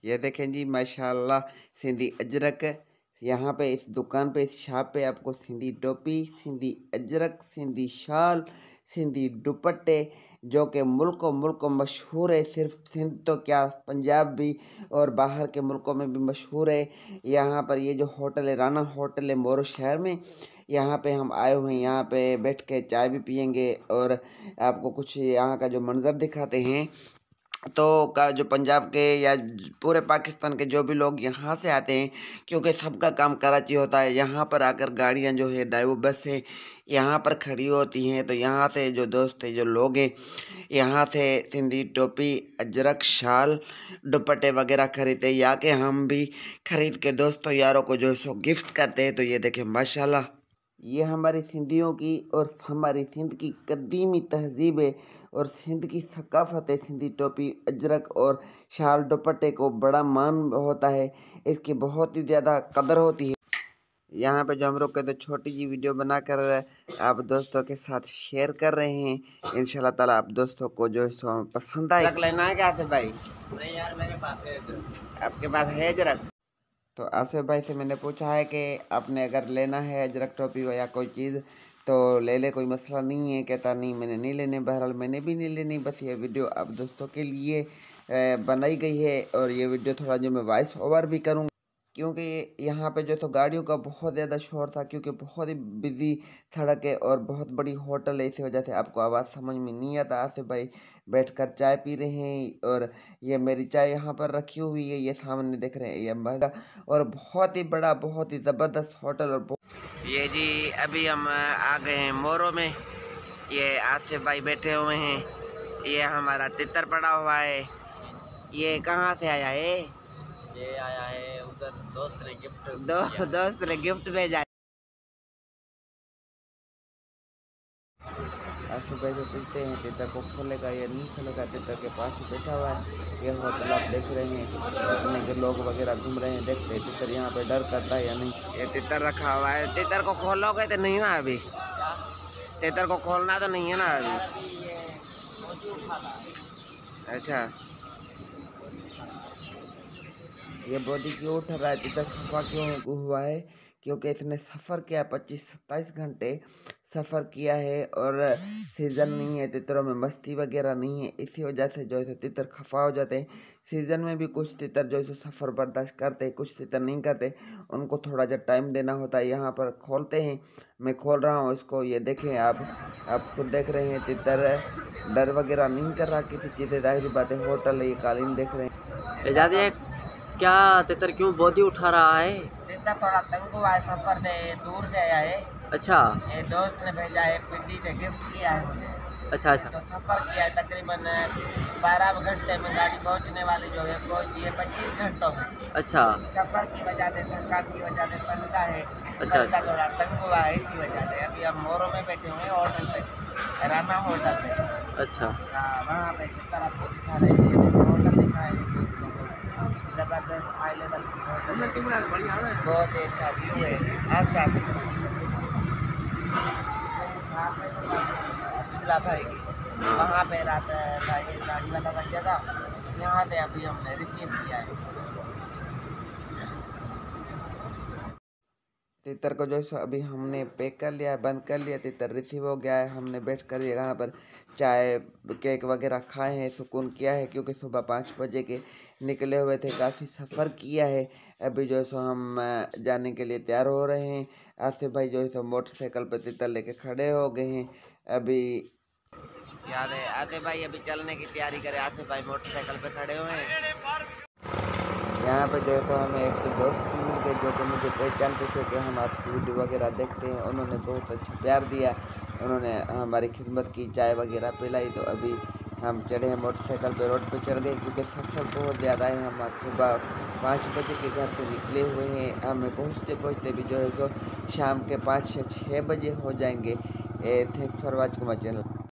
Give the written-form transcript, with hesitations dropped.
ये देखें जी माशाल्लाह सिंधी अजरक। यहाँ पे इस दुकान पे इस शॉप पे आपको सिंधी टोपी, सिंधी अजरक, सिंधी शाल, सिंधी दुपट्टे जो कि मुल्कों मशहूर है। सिर्फ सिंध तो क्या पंजाब भी और बाहर के मुल्कों में भी मशहूर है। यहाँ पर ये जो होटल है राना होटल है मोरो शहर में, यहाँ पे हम आए हुए हैं। यहाँ पे बैठ के चाय भी पियेंगे और आपको कुछ यहाँ का जो मंजर दिखाते हैं। तो का जो पंजाब के या पूरे पाकिस्तान के जो भी लोग यहाँ से आते हैं, क्योंकि सबका काम कराची होता है, यहाँ पर आकर गाड़ियाँ जो है ड्राइवर बस से यहाँ पर खड़ी होती हैं। तो यहाँ से जो दोस्त है जो लोग हैं यहाँ से सिंधी टोपी, अजरक, शाल, दुपट्टे वगैरह खरीदते हैं, या के हम भी खरीद के दोस्तों यारों को जो है सो गिफ्ट करते हैं। तो ये देखें माशाल्लाह ये हमारी सिंधियों की और हमारी सिंध की कदीमी तहजीब है और सिंध की सकाफ़त है। सिंधी टोपी, अजरक और शाल दुपट्टे को बड़ा मान होता है, इसकी बहुत ही ज़्यादा कदर होती है। यहाँ पे जो हम लोग कहते छोटी जी वीडियो बनाकर आप दोस्तों के साथ शेयर कर रहे हैं। इंशाल्लाह ताला आप दोस्तों को जो है सो पसंद आए। अजरक लेना है क्या आसिफ भाई? नहीं यार मेरे पास है अजरक। आपके पास है अजरक? तो आसिफ भाई से मैंने पूछा है कि आपने अगर लेना है अजरक टोपी हो या कोई चीज़ तो ले ले, कोई मसला नहीं है। कहता नहीं मैंने नहीं लेने। बहरहाल मैंने भी नहीं लेनी, बस ये वीडियो आप दोस्तों के लिए बनाई गई है। और ये वीडियो थोड़ा जो मैं वॉइस ओवर भी करूँगा, क्योंकि यहाँ पे जो तो गाड़ियों का बहुत ज़्यादा शोर था, क्योंकि बहुत ही बिजी सड़क है और बहुत बड़ी होटल है। इसी वजह से आपको आवाज़ समझ में नहीं आता। आसिफ भाई बैठकर चाय पी रहे हैं और ये मेरी चाय यहाँ पर रखी हुई है, ये सामने देख रहे हैं ये मज़ा। और बहुत ही बड़ा, बहुत ही ज़बरदस्त होटल। और ये जी अभी हम आ गए हैं मोरो में। ये आसिफ भाई बैठे हुए हैं, ये हमारा तितर पड़ा हुआ है। ये कहाँ से आया है? ये आया है उधर दोस्त ने गिफ्ट भेजा। आसिफ भाई से पूछते हैं तितर को खोलेगा या नहीं खोलेगा। तितर के पास ही बैठा हुआ है। ये होटल आप देख रहे हैं, कितने के लोग वगैरह घूम रहे हैं। देखते हैं तितर यहाँ पे डर करता है या नहीं। ये तितर रखा हुआ है। तितर को खोलोगे तो नहीं ना अभी? तितर को खोलना तो नहीं है ना अभी? अच्छा, ये बॉडी क्यों उठ रहा है? तितर खफा क्यों हुआ है? क्योंकि इसने सफ़र किया 25-27 घंटे सफ़र किया है और सीज़न नहीं है, तितरों में मस्ती वगैरह नहीं है। इसी वजह से जो है तितर खफा हो जाते हैं। सीज़न में भी कुछ तितर जो है सफ़र बर्दाश्त करते हैं, कुछ तितर नहीं करते, उनको थोड़ा सा टाइम देना होता है। यहाँ पर खोलते हैं, मैं खोल रहा हूँ इसको। ये देखें आप खुद देख रहे हैं तितर डर वगैरह नहीं कर रहा किसी चीज़। जाहिर बात है होटल है, ये कालीन देख रहे हैं। क्या तितर क्यों बोधी उठा रहा है? तितर थोड़ा तंग हुआ है, सफर से दूर से आया है। अच्छा, ये दोस्त ने भेजा है, पिंडी से गिफ्ट किया है मुझे। अच्छा अच्छा। तो सफर किया है तकरीबन 12 घंटे में। गाड़ी पहुंचने वाली जो है पहुंची है 25 घंटों में। अच्छा, सफर की वजह से, थकान की वजह से बंदा है, अच्छा बंदा थोड़ा तंग हुआ है इसी वजह से। अभी हम मोरो में बैठे हुए हैं होटल पे, राना होटल पे। अच्छा, हाँ वहाँ पे तितर आपको दिखा रहे हैं। ये देखो होटल दिखा है, जबरदस्त हाई लेवल की होटल, बहुत ही अच्छा व्यू है आसपास। भाई की वहाँ पे रात ये गाड़ी वाला बन गया था, यहाँ से अभी हमने रिसीव किया है। तितर को जो है अभी हमने पैक कर लिया है, बंद कर लिया। तितर रिसीव हो गया है। हमने बैठ कर यहाँ पर चाय केक वगैरह खाए हैं, सुकून किया है, क्योंकि सुबह 5 बजे के निकले हुए थे, काफ़ी सफ़र किया है। अभी जो है सो हम जाने के लिए तैयार हो रहे हैं। आसिफ भाई जो है सो मोटरसाइकिल पर तितर लेके खड़े हो गए हैं। अभी याद है आसिफ भाई अभी चलने की तैयारी करे। आसिफ भाई मोटरसाइकिल पे खड़े हुए हैं। यहाँ पे जो है तो हमें एक दोस्त भी मिल गए जो कि मुझे पहचानते थे कि हम आपकी वीडियो वगैरह देखते हैं। उन्होंने बहुत अच्छा प्यार दिया, उन्होंने हमारी खिदमत की, चाय वगैरह पिलाई। तो अभी हम चढ़े हैं मोटरसाइकिल पे, रोड पे चढ़ गए, क्योंकि सफ़र बहुत ज़्यादा है। हम आज सुबह 5 बजे के घर से निकले हुए हैं। हमें पहुँचते पहुँचते भी जो है सो शाम के 5 या 6 बजे हो जाएंगे। Thanks for watching my channel.